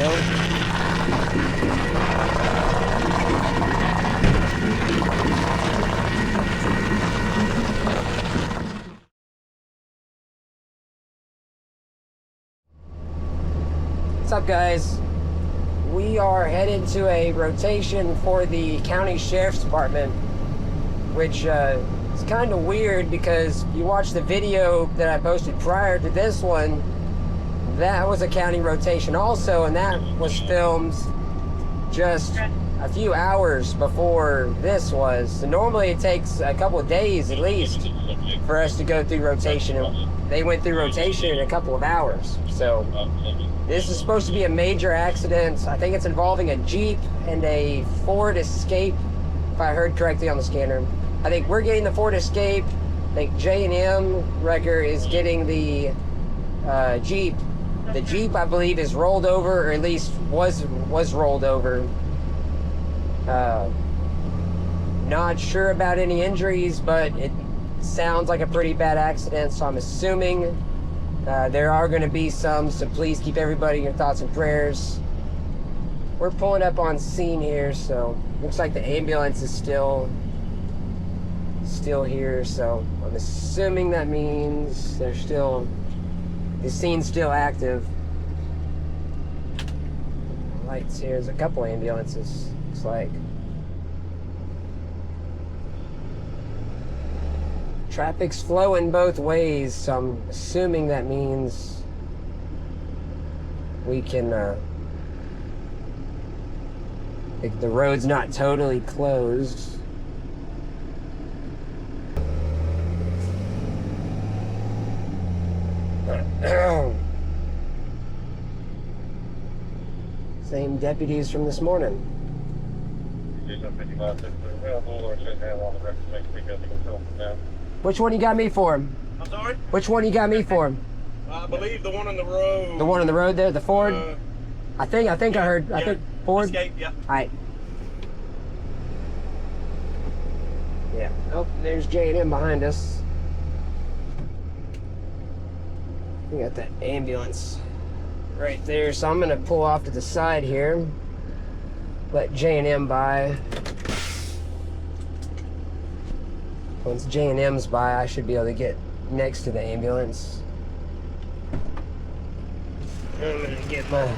go. What's up, guys? We are headed to a rotation for the county sheriff's department, which is kind of weird because you watch the video that I posted prior to this one. That was a county rotation also, and that was filmed just a few hours before this was. So normally it takes a couple of days at least for us to go through rotation, and they went through rotation in a couple of hours. So this is supposed to be a major accident. I think it's involving a Jeep and a Ford Escape, if I heard correctly on the scanner. I think we're getting the Ford Escape. I think J&M Wrecker is getting the Jeep. The Jeep, I believe, is rolled over, or at least was rolled over. Not sure about any injuries, but it sounds like a pretty bad accident, so I'm assuming there are going to be some, so please keep everybody in your thoughts and prayers. We're pulling up on scene here, so looks like the ambulance is still here, so I'm assuming that means the scene's still active. Lights here, there's a couple ambulances, looks like. Traffic's flowing both ways, so I'm assuming that means we can, the road's not totally closed. Same deputies from this morning. Which one you got me for? I'm sorry? Which one you got me for? I believe the one on the road. The one on the road there, the Ford? I think I heard, yeah. I think Ford? Escape, yeah. Alright. Yeah. Oh, there's J&M behind us. We got that ambulance right there, so I'm gonna pull off to the side here. Let J&M by. Once J&M's by, I should be able to get next to the ambulance. I'm gonna get my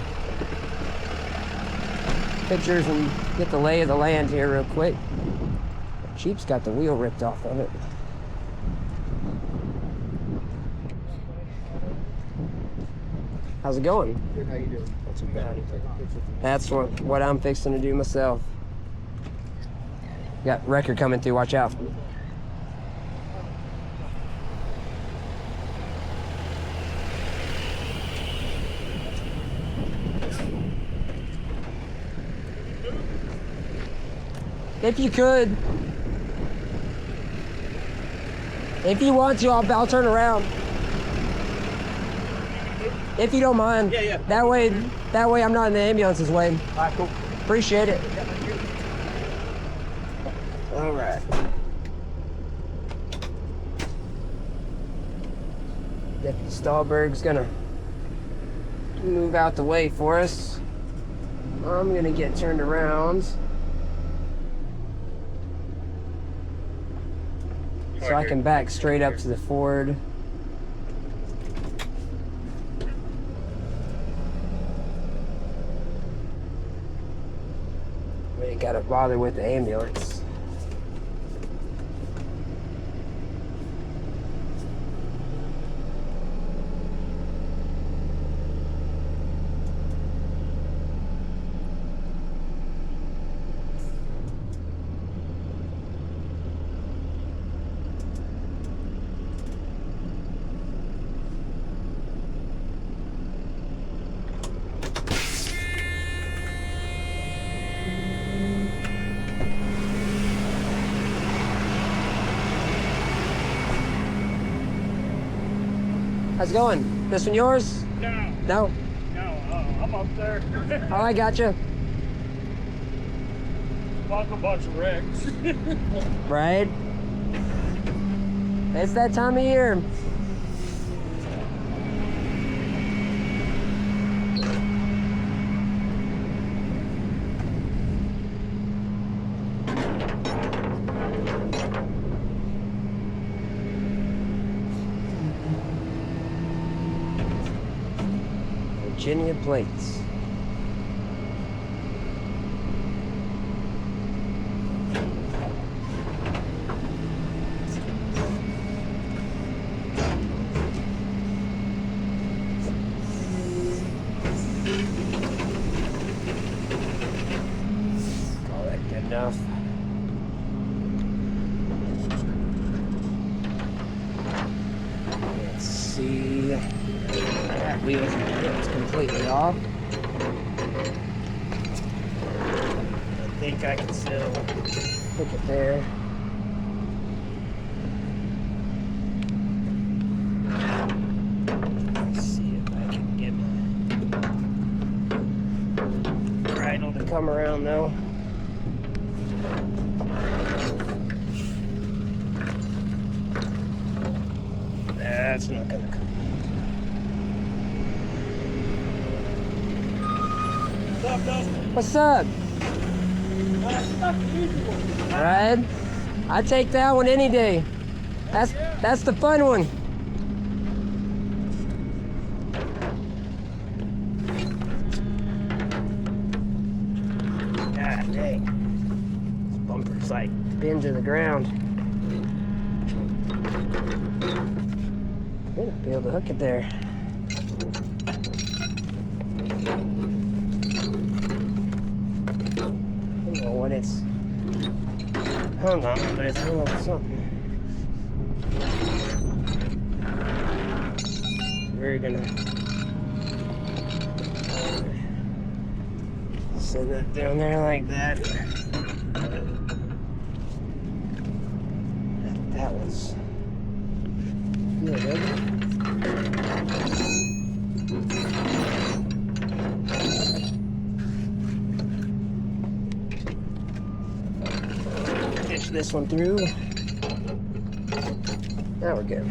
pictures and get the lay of the land here real quick. Jeep's got the wheel ripped off of it. How's it going? Good, how you doing? Not too bad. That's what I'm fixing to do myself. Got wrecker coming through, watch out. If you could. If you want to, I'll turn around. If you don't mind. Yeah. That way I'm not in the ambulance's way. All right, cool. Appreciate it. All right. Deputy Stahlberg's gonna move out the way for us. I'm gonna get turned around so I can back straight up to the Ford. We ain't gotta bother with the ambulance. How's it going? This one yours? No, No? I'm up there. Oh, I gotcha. Fuck a bunch of wrecks. Right? It's that time of year. Virginia plates. Call that good enough. Let's see. That wheel's completely off. I think I can still hook it there. Let's see if I can get my bridle to come around though. That's not gonna come. What's up, Dustin? What's up? Alright. I take that one any day. That's the fun one. God dang. This bumper's like pinned to the ground. I'm gonna be able to hook it there. What it's hung on, but it's hung on something. We're gonna set that down there like that. That was good. This one through. Now we're good.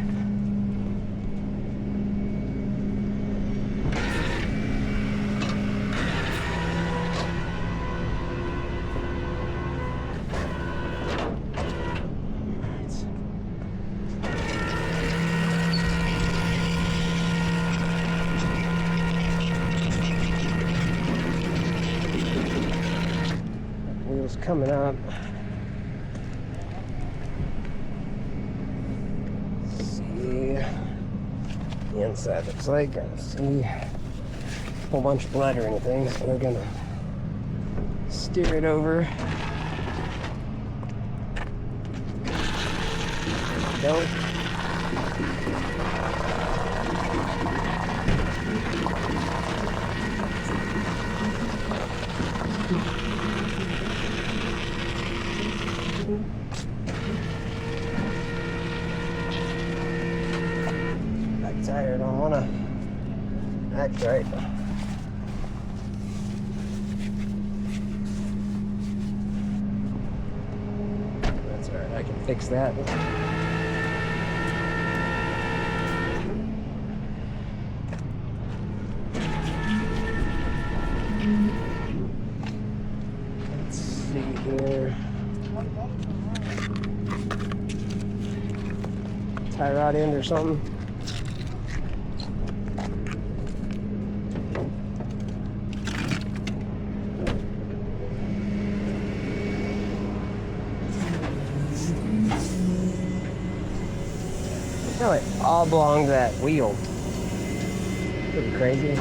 Wheels coming up. The inside looks like I don't see a whole bunch of blood or anything, so we're gonna steer it over. Don't. Tire don't want to act right. That's all right, I can fix that. Let's see here. Tie rod end or something. No, it all belonged to that wheel. Pretty crazy.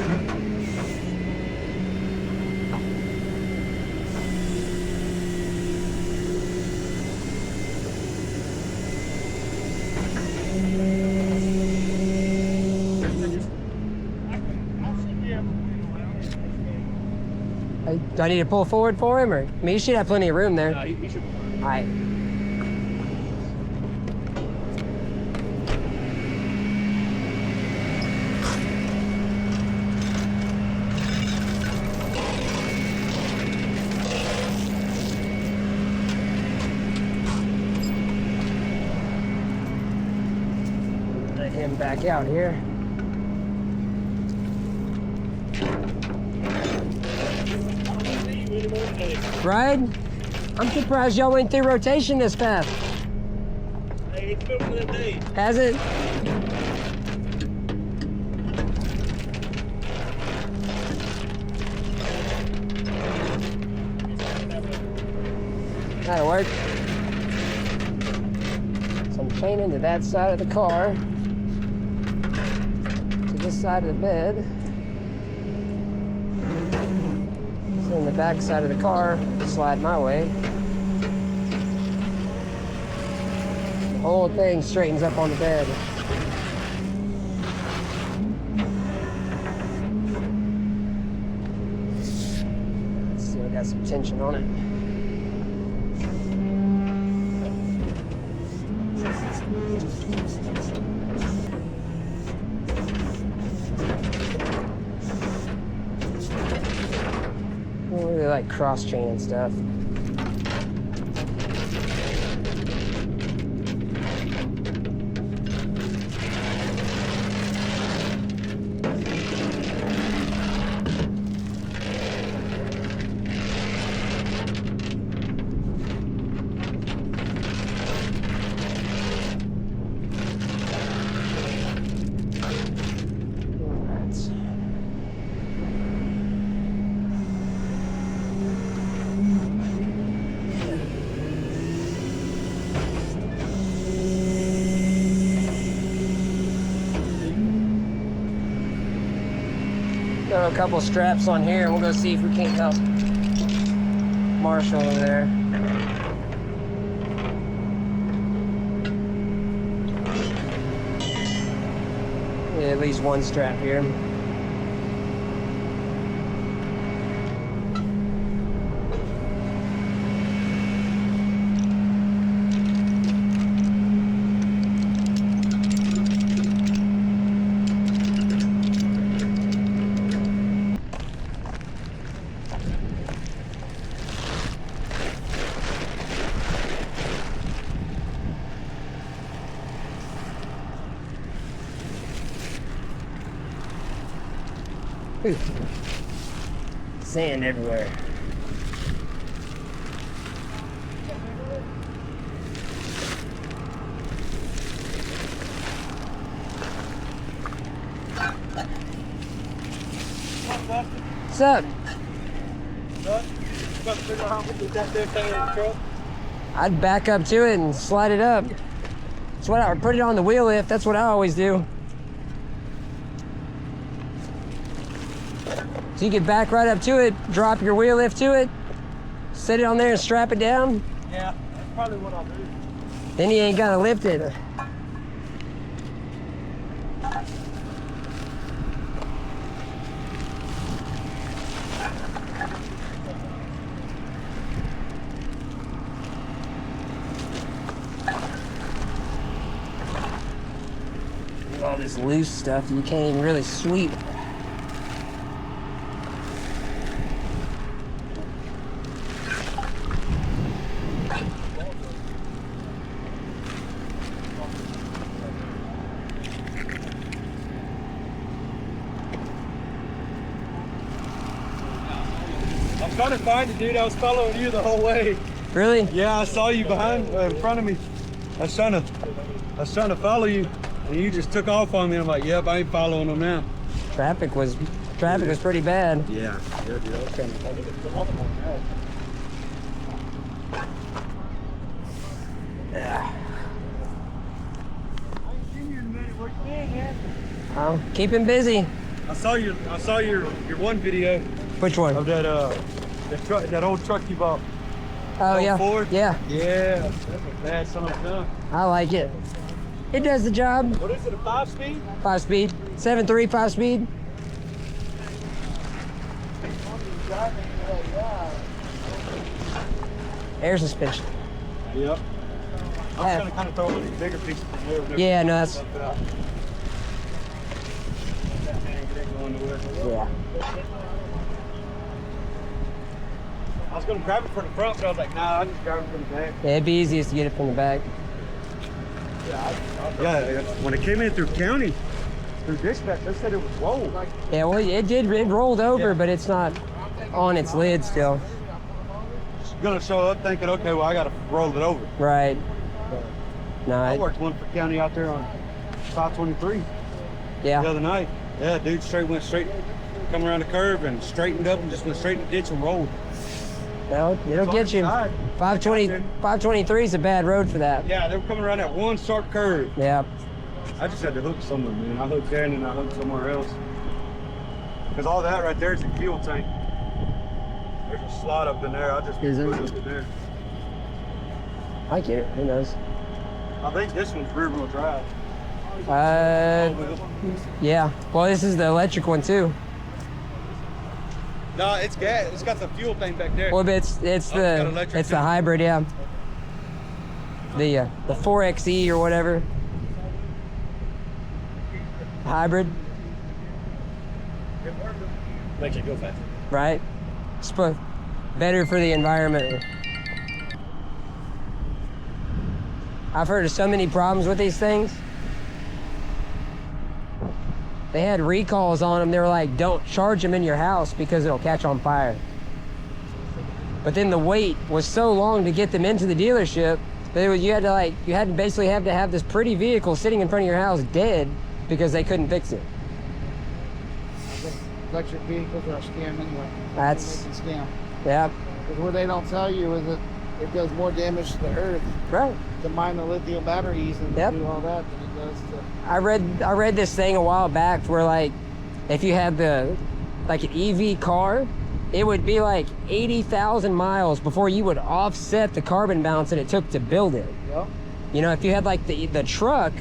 Do I need to pull forward for him, or I mean, you should have plenty of room there. No, you should. All right. Let him back out here. Right? I'm surprised y'all went through rotation this fast. Hey, it's been one of them days. Has it? That'll work. So I'm chaining to that side of the car, to this side of the bed. So in the back side of the car, slide my way. The whole thing straightens up on the bed. Still got some tension on it. I really like cross-chaining stuff. Throw a couple straps on here and we'll go see if we can't help Marshall over there. Yeah, at least one strap here. Ooh. Sand everywhere. What's up? I'd back up to it and slide it up. That's what I put it on the wheel lift. That's what I always do. So you can back right up to it, drop your wheel lift to it, set it on there and strap it down. Yeah, that's probably what I'll do. Then you ain't gotta lift it. All this loose stuff you can't even really sweep. I'm trying to find the dude. I was following you the whole way. Really? Yeah, I saw you behind, in front of me. I was trying to follow you, and you just took off on me. I'm like, yep, I ain't following him now. Traffic was pretty bad. Yeah. Okay. Yeah. I ain't seen you in a minute. Where you been, man? I'm keeping busy. I saw your one video Which one? of that old truck you bought. Oh yeah. Ford? Yeah. Yeah, that's a bad son of a gun. I like it. It does the job. What is it, a 5-speed? 5-speed. 7.3 5-speed. Air suspension. Yep. I'm Yeah. gonna kind of throw in these bigger pieces from there. Yeah, no, that's. Yeah. I was gonna grab it from the front, but I was like, nah, I'll just grab it from the back. Yeah, it'd be easiest to get it from the back. Yeah, when it came in through county, through dispatch, they said it was rolled. Yeah, well, it rolled over, Yeah. but it's not on its lid still. You're gonna show up thinking, okay, well, I gotta roll it over. Right. No, I worked one for county out there on 523 the yeah. other night. Yeah, dude went straight, come around the curve and straightened up and just went straight in the ditch and rolled. No, it'll get you. 523 is a bad road for that. Yeah, they were coming around that one sharp curve. Yeah. I just had to hook somewhere, man. I hooked there and then I hooked somewhere else. Because all that right there is a fuel tank. There's a slot up in there. I just put it up in there. I get it. Who knows? I think this one's rear wheel drive. Yeah. Well, this is the electric one too. No, it's gas. It's got the fuel thing back there. Well, but it's the hybrid, yeah. The 4xe or whatever. Hybrid. Makes it go faster. Right. Better for the environment. I've heard of so many problems with these things. They had recalls on them. They were like, don't charge them in your house because it'll catch on fire. But then the wait was so long to get them into the dealership that you had to basically have this pretty vehicle sitting in front of your house dead because they couldn't fix it. Electric vehicles are a scam anyway. That's a scam. Yeah. Because what they don't tell you is that it does more damage to the earth Right. to mine the lithium batteries and Yep. do all that than it does to. I read this thing a while back where like if you had an EV car, it would be like 80,000 miles before you would offset the carbon balance that it took to build it. Yep. You know, if you had like the truck,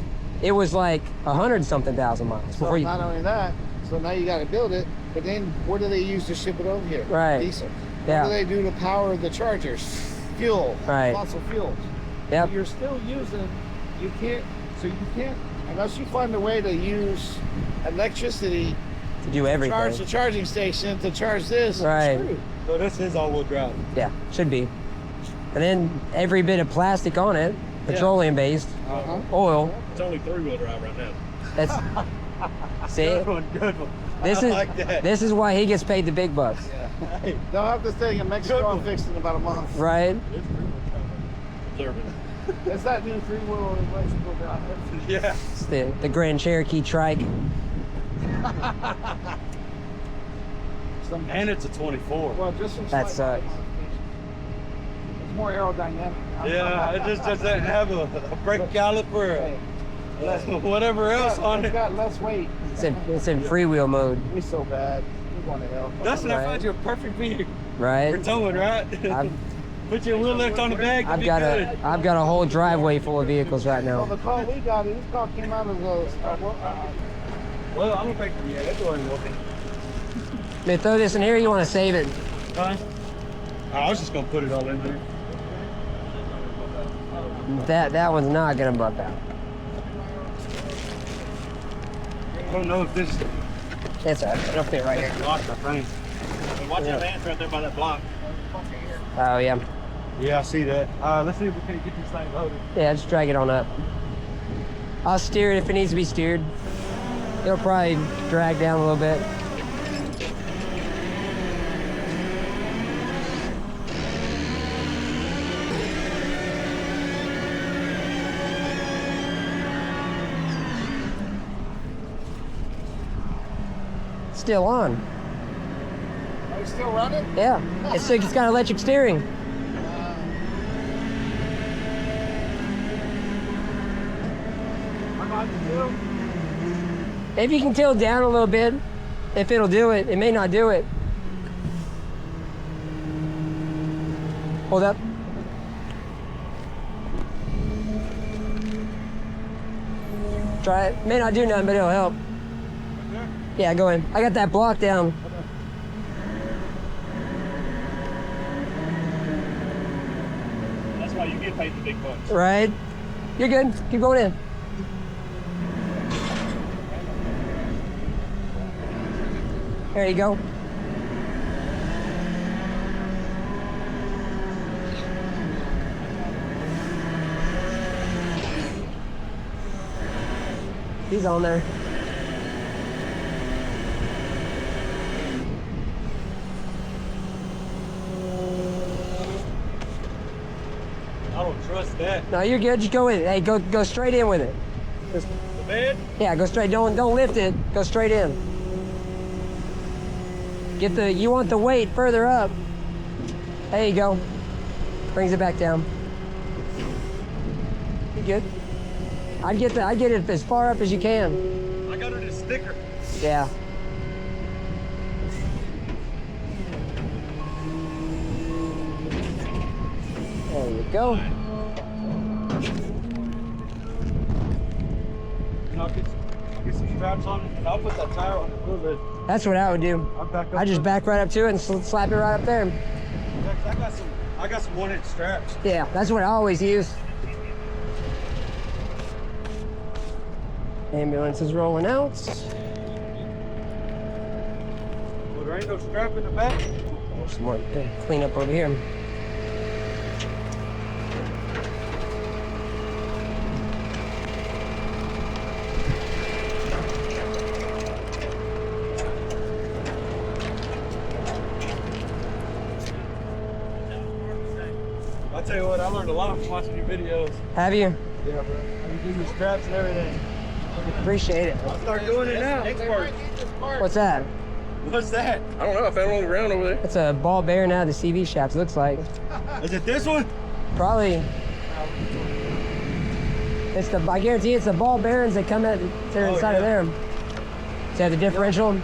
it was like 100-something thousand miles So before you. not only that, so now you got to build it, but then what do they use to ship it over here? Right. Diesel. Yeah. What do they do to power the chargers? Fuel. Right. Fossil fuels. Yep. But you're still using. You can't unless you find a way to use electricity To do everything. charge the charging station to charge this. Right. Screwed. So this is all-wheel drive. Yeah, should be. And then every bit of plastic on it, petroleum based, oil. It's only 3-wheel drive right now. That's see. Good one, good one. This I is like that. this is why he gets paid the big bucks, Hey, They'll have this thing in Mexico and fixed in about a month. right? Observing. It's that new 3-wheel electrical drive. yeah. It's the Grand Cherokee trike. And it's a 24. Well, just some That slight sucks. modifications. It's more aerodynamic. Yeah, it just doesn't have a brake caliper or whatever else on It's it. got less weight. It's in freewheel mode, We're so bad. We're going to hell. Dustin, I Right. found you a perfect vehicle for right? towing, right? Put your wheel lift on the back. I've be got good. I've got a whole driveway full of vehicles right Well, now. the call we got, this call came out of the. Well, I'm gonna take yeah, that's what I'm looking. They throw this in here. You want to save it? Huh? I was just gonna put it all in there. That one's not gonna buck out. I don't know if this It's a it'll fit right here. locked, I think. Hey, watch that van right there by that block. Oh yeah, Yeah, I see that. Let's see if we can get this thing loaded. yeah. Just drag it on up. I'll steer it if it needs to be steered. It'll probably drag down a little bit. Still on. Are you still running? Yeah, it's got electric steering. I'm on the hill. If you can tilt down a little bit, if it'll do it, it may not do it. Hold up. Try it. May not do nothing, but it'll help. Yeah, go in. I got that block down. That's why you get paid the big bucks. Right? You're good. Keep going in. There you go. He's on there. I don't trust that. No, you're good. Just go in. Hey, go straight in with it. Just, The bed? yeah, go straight. Don't lift it. Go straight in. You want the weight further up. There you go. Brings it back down. You good? I'd get it as far up as you can. I got it as sticker. Yeah. There you go. And I'll get some straps on it, and I'll put that tire on it a little bit. That's what I would do. I'll back up. I just back right up to it and slap it right up there. Yeah, 'cause I got some 1-inch straps. Yeah, that's what I always use. Ambulance is rolling out. Well, there ain't no strap in the back. There's some more clean up over here. I'll tell you what, I learned a lot from watching your videos. Have you? Yeah, bro. You do your straps and everything. Appreciate it. I'll start doing it now. What's that? What's that? I don't know. I found it on the ground over there. It's a ball bearing out of the CV shafts, looks like. Is it this one? Probably. I guarantee it's the ball bearings that come out there inside of there. See the differential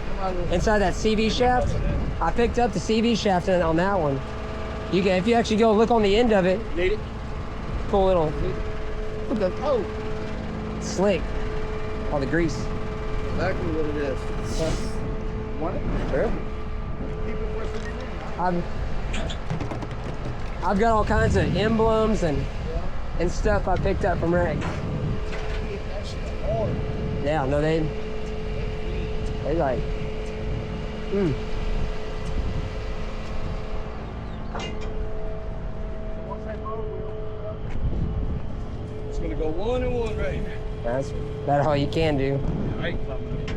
inside that CV shaft? I picked up the CV shaft on that one. You can, if you actually go look on the end of it, Need it? cool little slick. All the grease. Exactly what it is. Want it? Sure. I've got all kinds of emblems and stuff I picked up from Rex. Yeah, no, they like. It's gonna go 1 and 1 right here. That's about all you can do. I ain't climbing up there.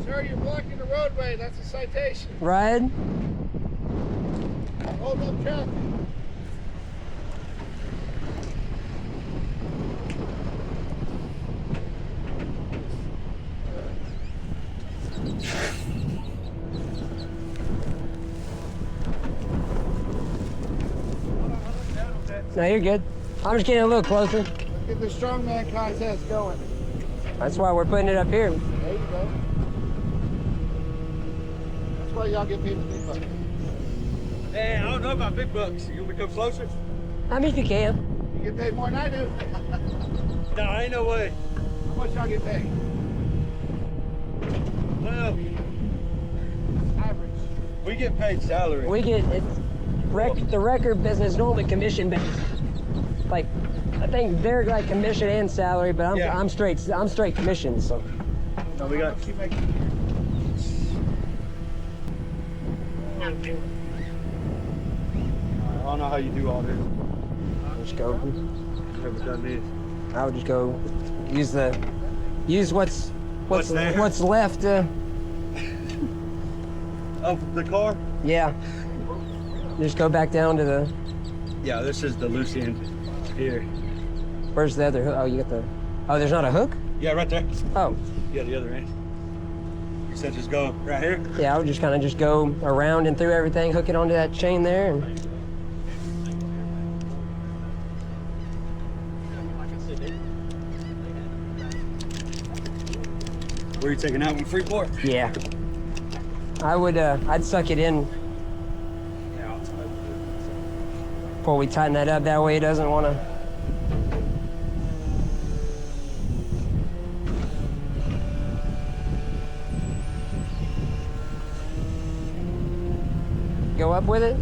Sir, you're blocking the roadway. That's a citation. Right? Hold up traffic. No, you're good. I'm just getting a little closer. Let's get the strongman contest going. That's why we're putting it up here. There you go. That's why y'all get paid the big bucks. Hey, I don't know about big bucks. You want me to come closer? I mean, if you can. You get paid more than I do. No, ain't no way. How much y'all get paid? Well, Average. we get paid salary. We get the record business normally commission based. Like, I think they're like commission and salary, but I'm straight commission. So. No, we got. How much you make a year? I don't know how you do all this. Just go. Never done this. I would just go use what's there? what's left. Oh, the car? Yeah. Just go back down to the. Yeah, this is the loose end here. Where's the other hook? Oh, you got the. Oh, there's not a hook? Yeah, right there. Oh. Yeah, the other end. You said just go right here? Yeah, I would just kind of just go around and through everything, hook it onto that chain there. And... Where are you taking that one? Freeport? Yeah. I would, I'd suck it in before we tighten that up. That way it doesn't want to. Go up with it.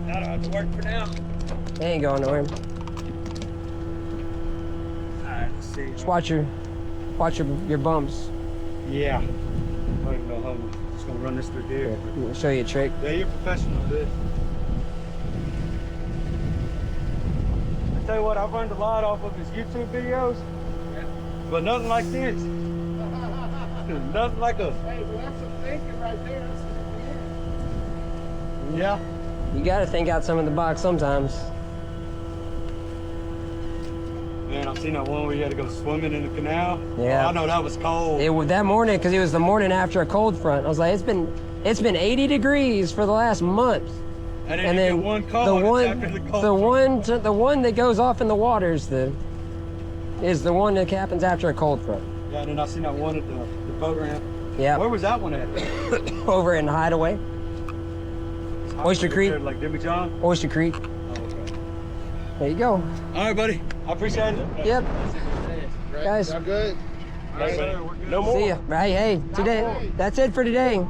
That'll have to work for now. They ain't going nowhere. Alright, let's see. Just watch your bumps. Yeah. I don't even know how I'm just gonna run this through here. I'll show you a trick. Yeah, you're professional at this. I tell you what, I've learned a lot off of his YouTube videos, but nothing like this. Nothing like a. Hey, well, that's some thinking right there. That's some Yeah. You got to think out some of the box sometimes. Man, I've seen that one where you had to go swimming in the canal. Yeah. Oh, I know that was cold. It was that morning because it was the morning after a cold front. I was like, it's been 80 degrees for the last month. And And then then you get one call. the and one, it's after the one that goes off in the waters, is the one that happens after a cold front. Yeah, and then I seen that one at the boat ramp. Yeah, Where was that one at? over in Hideaway, Oyster Creek. Like Jimmy John? Oyster Creek. Oh, okay. There you go. All right, buddy. I appreciate it. Yep. Great. Guys. Y'all good? Yes, sir. We're good. No more. See ya. Hey, today. That's it for today.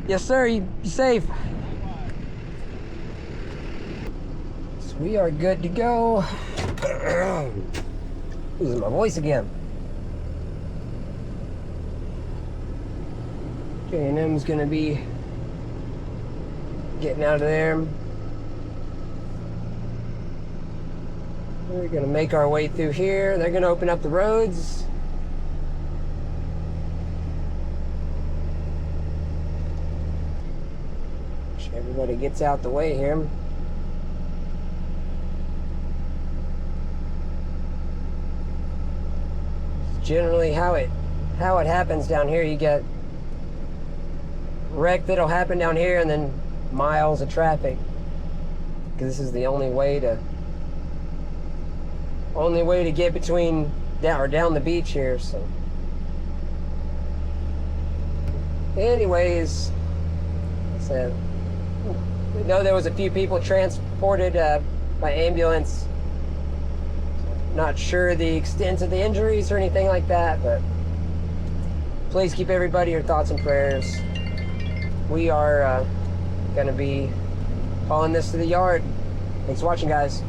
Yes, sir. You safe. So we are good to go. Losing my voice again. J&M's gonna be getting out of there. We're gonna make our way through here. They're gonna open up the roads. Everybody gets out the way here. It's generally how it happens down here. You get wreck that'll happen down here and then miles of traffic. Because this is the only way to get between down the beach here, so. Anyways, so we know there was a few people transported by ambulance. Not sure the extent of the injuries or anything like that, but please keep everybody your thoughts and prayers. We are gonna be hauling this to the yard. Thanks for watching, guys.